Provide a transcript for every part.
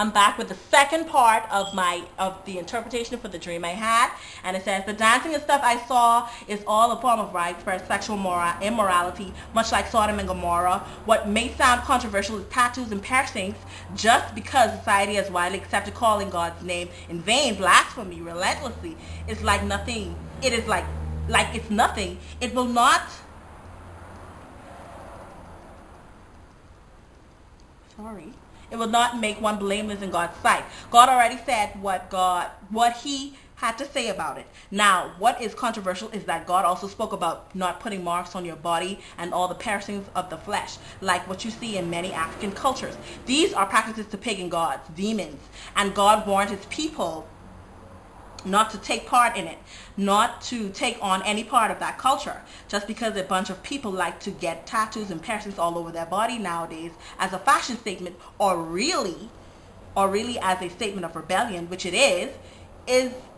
I'm back with the second part of the interpretation for the dream I had, and it says the dancing and stuff I saw is all a form of widespread sexual immorality, much like Sodom and Gomorrah. What may sound controversial is tattoos and piercings, just because society has widely accepted calling God's name in vain, blasphemy, relentlessly. It's like nothing. It is like it's nothing. It will not. Sorry. It will not make one blameless in God's sight. God already said what he had to say about it. Now, what is controversial is that God also spoke about not putting marks on your body and all the piercings of the flesh, like what you see in many African cultures. These are practices to pagan gods, demons, and God warned his people not to take part in it, not to take on any part of that culture, just because a bunch of people like to get tattoos and piercings all over their body nowadays as a fashion statement, or really as a statement of rebellion, which it is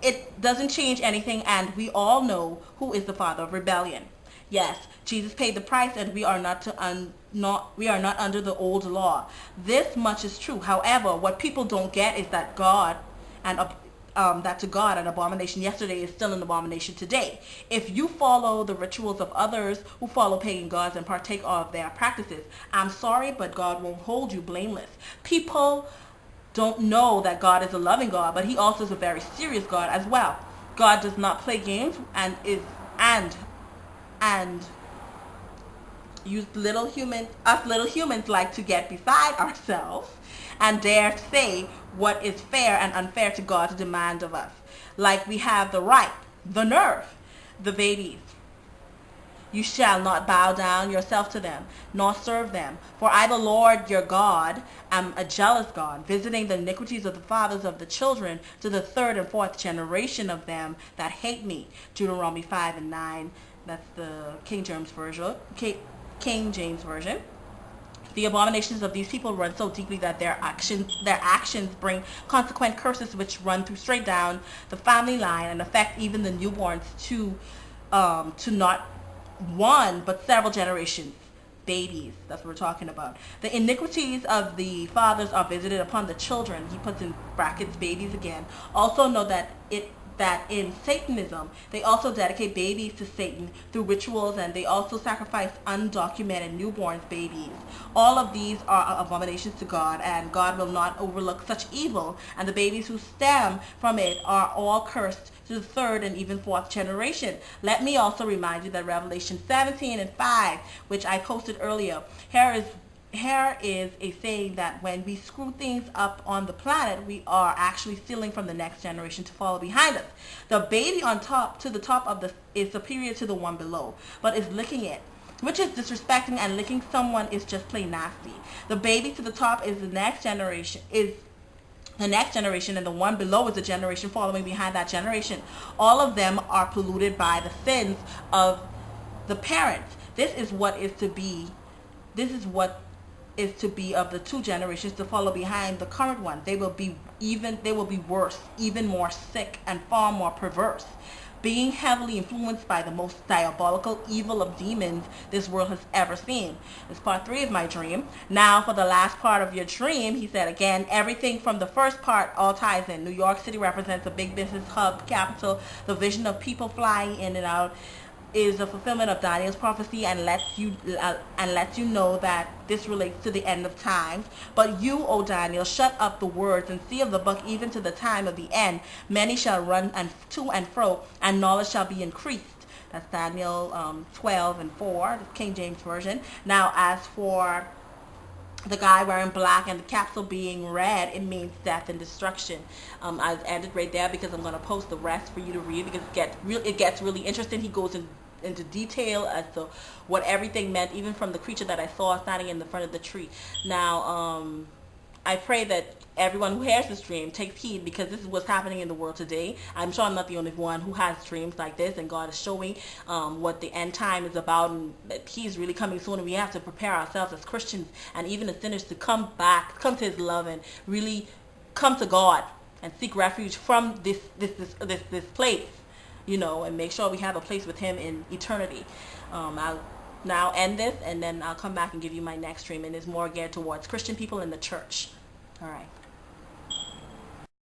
it doesn't change anything, and we all know who is the father of rebellion. Yes, Jesus paid the price, and we are not under the old law. This much is true. However, what people don't get is that that to God an abomination yesterday is still an abomination today. If you follow the rituals of others who follow pagan gods and partake of their practices, I'm sorry, but God won't hold you blameless. People don't know that God is a loving God, but he also is a very serious God as well. God does not play games and us little humans like to get beside ourselves and dare to say what is fair and unfair to God's demand of us. Like we have the right, the nerve, the babies. You shall not bow down yourself to them, nor serve them. For I, the Lord your God, am a jealous God, visiting the iniquities of the fathers of the children to the third and fourth generation of them that hate me. Deuteronomy 5:9. That's the King James Version. The abominations of these people run so deeply that their actions bring consequent curses which run straight down the family line and affect even the newborns to not one but several generations. Babies, that's what we're talking about. The iniquities of the fathers are visited upon the children. He puts in brackets babies again. Also know that in Satanism, they also dedicate babies to Satan through rituals, and they also sacrifice undocumented newborn babies. All of these are abominations to God, and God will not overlook such evil, and the babies who stem from it are all cursed to the third and even fourth generation. Let me also remind you that Revelation 17:5, which I posted earlier, here is a saying that when we screw things up on the planet, we are actually stealing from the next generation to follow behind us. The baby on top, to the top of the, is superior to the one below, but is licking it, which is disrespecting, and licking someone is just plain nasty. The baby to the top is the next generation, and the one below is the generation following behind that generation. All of them are polluted by the sins of the parents. This is what is to be of the two generations to follow behind the current one. They will be worse, even more sick, and far more perverse, being heavily influenced by the most diabolical evil of demons this world has ever seen. It's part 3 of my dream. Now for the last part of your dream, he said again, everything from the first part all ties in. New York City represents a big business hub, capital. The vision of people flying in and out is a fulfillment of Daniel's prophecy, and lets you know that this relates to the end of times. But you, O Daniel, shut up the words and seal the book even to the time of the end. Many shall run to and fro, and knowledge shall be increased. That's Daniel 12:4, the King James Version. Now, as for the guy wearing black and the capsule being red, it means death and destruction. I've ended right there because I'm going to post the rest for you to read, because it gets really interesting. He goes into detail as to what everything meant, even from the creature that I saw standing in the front of the tree. Now, I pray that everyone who has this dream takes heed, because this is what's happening in the world today. I'm sure I'm not the only one who has dreams like this, and God is showing what the end time is about, and that he's really coming soon, and we have to prepare ourselves as Christians and even as sinners to come to his love and really come to God and seek refuge from this place, and make sure we have a place with him in eternity. I'll now end this, and then I'll come back and give you my next dream, and it's more geared towards Christian people in the church. All right.